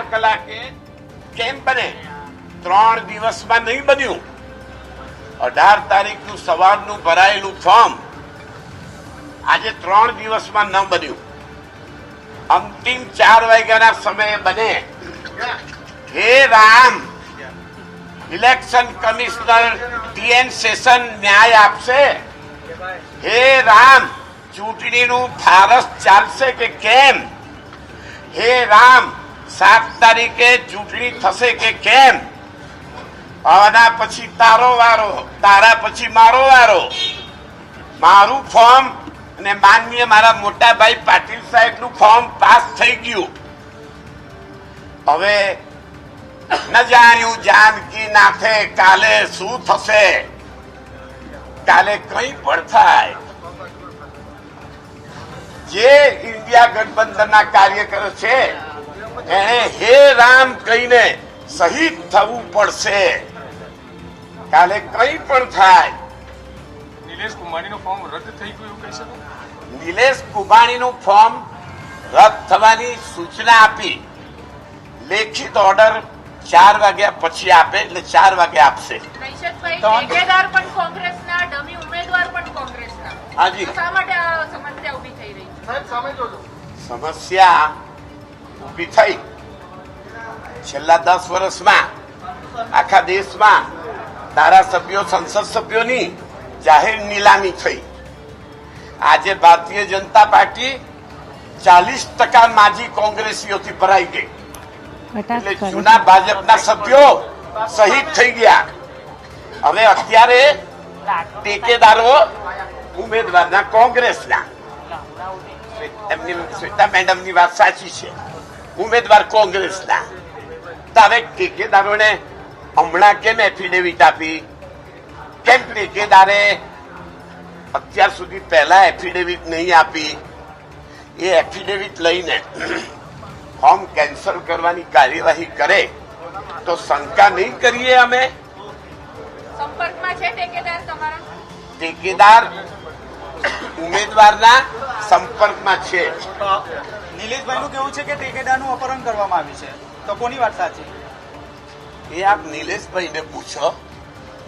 12 કલાકે કેમ બને? 3 દિવસમાં નહીં બન્યું. 18 તારીખનું સવારનું ભરાયેલું ફોર્મ આજે 3 દિવસમાં ન બન્યું. અંતિમ 4 વાગ્યાના સમયે બને. હે Ram, election commissioner TN session ન્યાય આપશે? હે રામ, ચૂંટણીનું ફારસ ચાલશે કે કેમ? હે રામ, 7 તારીખે ચૂંટણી થશે કે કેમ? આના પછી તારો વારો, તારા પછી મારો વારો. મારું ફોર્મ અને માનનીય મારા મોટા ભાઈ પાટીલ સાહેબનું ફોર્મ પાસ થઈ ગયું. હવે ન જાણ્યું જાનકી નાથે કાલે શું થશે. કાલે કંઈ પણ થાય. જે ઇન્ડિયા ગઠબંધનના કાર્યકરો છે એને હે રામ કહીને શહીદ થવું પડશે. કાલે કંઈ પણ થાય. નિલેશ કુંભાણીનું ફોર્મ રદ થઈ ગયું એવું કહી શકો? નિલેશ કુંભાણીનું ફોર્મ રદ થવાની સૂચના આપી. લેખિત ઓર્ડર 4 વાગ્યા પછી આપે એટલે 4 વાગે આપશે. ઠેકેદાર પણ કોંગ્રેસના, ડમી ઉમેદવાર પણ કોંગ્રેસના. હાજી, શા માટે આ સમસ્યા ઊભી થઈ રહી છે? સમસ્યા ઊભી થઈ છેલ્લા 10 વર્ષમાં આખા દેશમાં ધારાસભ્યો, સંસદ સભ્યોની જાહેર નીલામી થઈ. આજે ભારતીય જનતા પાર્ટી 40% માજી કોંગ્રેસીઓથી ભરાઈ ગઈ. એટલે જૂના ભાજપના સભ્યો શહીદ થઈ ગયા. હવે અત્યારે ટેકેદારો ઉમેદવારના કોંગ્રેસના. એમની શ્વેતા મેડમની વાત સાચી છે, ઉમેદવાર કોંગ્રેસના. તો હવે ટેકેદારોને હમણાં કેમ એફિડેવિટ આપી? કેમ ટેકેદારે અત્યાર સુધી પહેલા એફિડેવિટ નહીં આપી? એ એફિડેવિટ લઈને ફોર્મ કેન્સલ કરવાની કાર્યવાહી કરે તો શંકા નહીં કરીએ અમે? સંપર્કમાં છે ટેકેદાર તમારા? ટેકેદાર ઉમેદવારના સંપર્કમાં છે. નિલેશભાઈનું કેવું છે કે ટેકેદારનું અપહરણ કરવામાં આવ્યું છે, તો કોની વાત સાચી? એ આપ નિલેશભાઈને પૂછો.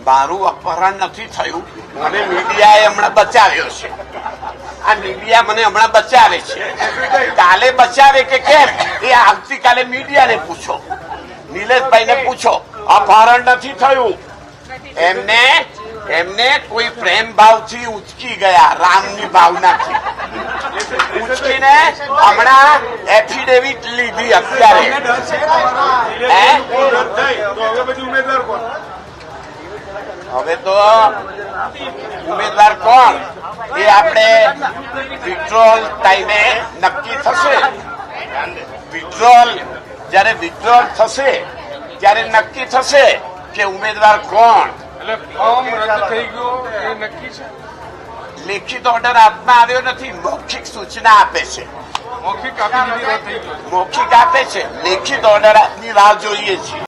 મારું અપહરણ નથી થયું. મને મીડિયાએ હમણાં બચાવ્યો છે. આ મીડિયા મને હમણાં બચાવે છે. કાલે બચાવે કે કેમ એ આવતીકાલે મીડિયાને પૂછો, નિલેશભાઈને પૂછો. અપહરણ નથી થયું. એમને કોઈ પ્રેમ ભાવથી ઉચકી ગયા, રામની ભાવનાથી ઉચકીને હમણાં એફિડેવિટ લીધી. અત્યારે હવે તો ઉમેદવાર કોણ એ આપણે વિડ્રોલ ટાઈમે નક્કી થશે. જયારે વિડ્રોલ થશે ત્યારે નક્કી થશે કે ઉમેદવાર કોણ. એટલે ફોર્મ રદ થઈ ગયું એ નક્કી છે? લેખિત ઓર્ડર હાથમાં આવ્યો નથી, મૌખિક સૂચના આપે છે. મૌખિક આપી દીધી રદ થઈ ગયું? મૌખિક આપે છે, લેખિત ઓર્ડર ની રાહ જોઈએ છીએ.